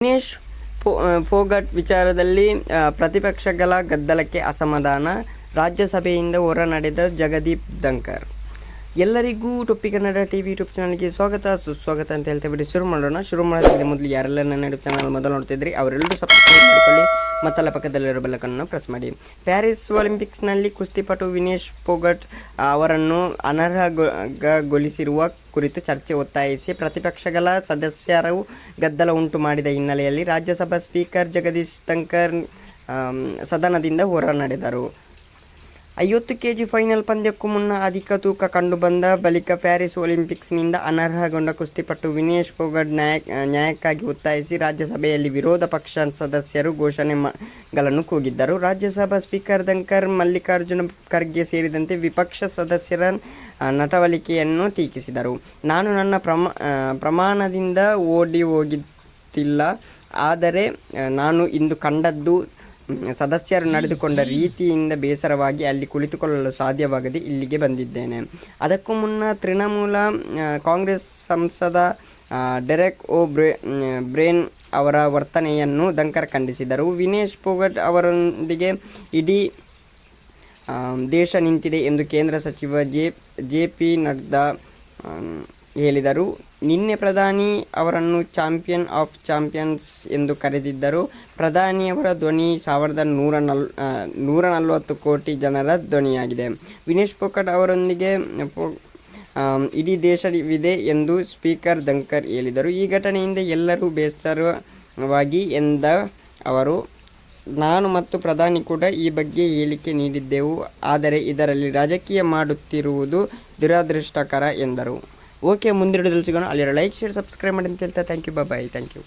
ದಿನೇಶ್ ಫೋಗಟ್ ವಿಚಾರದಲ್ಲಿ ಪ್ರತಿಪಕ್ಷಗಳ ಗದ್ದಲಕ್ಕೆ ಅಸಮಾಧಾನ, ರಾಜ್ಯಸಭೆಯಿಂದ ಹೊರ ನಡೆದ ಜಗದೀಪ್ ಧನ್ಕರ್. ಎಲ್ಲರಿಗೂ ಟೊಪ್ಪಿ ಕನ್ನಡ ಟಿವಿ ಯೂಟ್ಯೂಬ್ ಚಾನಲ್ಗೆ ಸ್ವಾಗತ ಸುಸ್ವಾಗತ ಅಂತ ಹೇಳ್ತಾ ಬಿಡಿ ಶುರು ಮಾಡೋದಕ್ಕಿಂತ ಮೊದಲು ಯಾರೆಲ್ಲ ನನ್ನ ಯೂಟ್ಯೂಬ್ ಚಾನಲ್ ಮೊದಲು ನೋಡ್ತಿದ್ರಿ ಅವರೆಲ್ಲರೂ ಸಬ್ಸ್ಕ್ರೈಬ್ ಮಾಡಿಕೊಳ್ಳಿ, ಮತ್ತಲ್ಲ ಪಕ್ಕದಲ್ಲಿರೋ ಬೆಲ್ಲಕನ್ನು ಪ್ರೆಸ್ ಮಾಡಿ. ಪ್ಯಾರಿಸ್ ಒಲಿಂಪಿಕ್ಸ್ನಲ್ಲಿ ಕುಸ್ತಿಪಟು ವಿನೇಶ್ ಫೋಗಟ್ ಅವರನ್ನು ಅನರ್ಹಗೊಳಿಸಿರುವ ಕುರಿತು ಚರ್ಚೆ ಒತ್ತಾಯಿಸಿ ಪ್ರತಿಪಕ್ಷಗಳ ಸದಸ್ಯರು ಗದ್ದಲ ಉಂಟು ಮಾಡಿದ ಹಿನ್ನೆಲೆಯಲ್ಲಿ ರಾಜ್ಯಸಭಾ ಸ್ಪೀಕರ್ ಜಗದೀಪ್ ಧನ್ಕರ್ ಸದನದಿಂದ ಹೊರ ನಡೆದರು. 50 kg ಫೈನಲ್ ಪಂದ್ಯಕ್ಕೂ ಮುನ್ನ ಅಧಿಕ ತೂಕ ಕಂಡುಬಂದ ಬಳಿಕ ಪ್ಯಾರಿಸ್ ಒಲಿಂಪಿಕ್ಸ್ನಿಂದ ಅನರ್ಹಗೊಂಡ ಕುಸ್ತಿಪಟು ವಿನೇಶ್ ಫೋಗಟ್ ನ್ಯಾಯಕ್ಕಾಗಿ ಒತ್ತಾಯಿಸಿ ರಾಜ್ಯಸಭೆಯಲ್ಲಿ ವಿರೋಧ ಪಕ್ಷ ಸದಸ್ಯರು ಘೋಷಣೆಗಳನ್ನು ಕೂಗಿದ್ದರು. ರಾಜ್ಯಸಭಾ ಸ್ಪೀಕರ್ ಧನ್ಕರ್ ಮಲ್ಲಿಕಾರ್ಜುನ ಖರ್ಗೆ ಸೇರಿದಂತೆ ವಿಪಕ್ಷ ಸದಸ್ಯರ ನಡವಳಿಕೆಯನ್ನು ಟೀಕಿಸಿದರು. ನಾನು ನನ್ನ ಪ್ರಮಾಣದಿಂದ ಓಡಿ ಹೋಗುತ್ತಿಲ್ಲ, ಆದರೆ ನಾನು ಇಂದು ಕಂಡದ್ದು ಸದಸ್ಯರು ನಡೆದುಕೊಂಡ ರೀತಿಯಿಂದ ಬೇಸರವಾಗಿ ಅಲ್ಲಿ ಕುಳಿತುಕೊಳ್ಳಲು ಸಾಧ್ಯವಾಗದೆ ಇಲ್ಲಿಗೆ ಬಂದಿದ್ದೇನೆ. ಅದಕ್ಕೂ ಮುನ್ನ ತೃಣಮೂಲ ಕಾಂಗ್ರೆಸ್ ಸಂಸದ ಡೆರೆಕ್ ಬ್ರೇನ್ ಅವರ ವರ್ತನೆಯನ್ನು ಧನ್ಕರ್ ಖಂಡಿಸಿದರು. ವಿನೇಶ್ ಫೋಗಟ್ ಅವರೊಂದಿಗೆ ಇಡೀ ದೇಶ ನಿಂತಿದೆ ಎಂದು ಕೇಂದ್ರ ಸಚಿವ ಜೆ.ಪಿ. ನಡ್ಡಾ ಹೇಳಿದರು. ನಿನ್ನೆ ಪ್ರಧಾನಿ ಅವರನ್ನು ಚಾಂಪಿಯನ್ ಆಫ್ ಚಾಂಪಿಯನ್ಸ್ ಎಂದು ಕರೆದಿದ್ದರು. ಪ್ರಧಾನಿಯವರ ಧ್ವನಿ 1140 ಕೋಟಿ ಜನರ ಧ್ವನಿಯಾಗಿದೆ. ವಿನೇಶ್ ಫೋಗಟ್ ಅವರೊಂದಿಗೆ ಇಡೀ ದೇಶವಿದೆ ಎಂದು ಸ್ಪೀಕರ್ ಧನ್ಕರ್ ಹೇಳಿದರು. ಈ ಘಟನೆಯಿಂದ ಎಲ್ಲರೂ ಬೇಸರವಾಗಿ ಎಂದ ಅವರು, ನಾನು ಮತ್ತು ಪ್ರಧಾನಿ ಕೂಡ ಈ ಬಗ್ಗೆ ಹೇಳಿಕೆ ನೀಡಿದ್ದೆವು, ಆದರೆ ಇದರಲ್ಲಿ ರಾಜಕೀಯ ಮಾಡುತ್ತಿರುವುದು ದುರದೃಷ್ಟಕರ ಎಂದರು. ಓಕೆ, ಮುಂದಿನ ವಿಡಿಯೋದಲ್ಲಿ ಸಿಗೋಣ. ಅಲ್ಲಿರೋ ಲೈಕ್, ಶೇರ್, ಸಬ್ಸ್ಕ್ರೈಬ್ ಮಾಡಿ ಅಂತ ಹೇಳ್ತಾ thank you, bye. Thank you.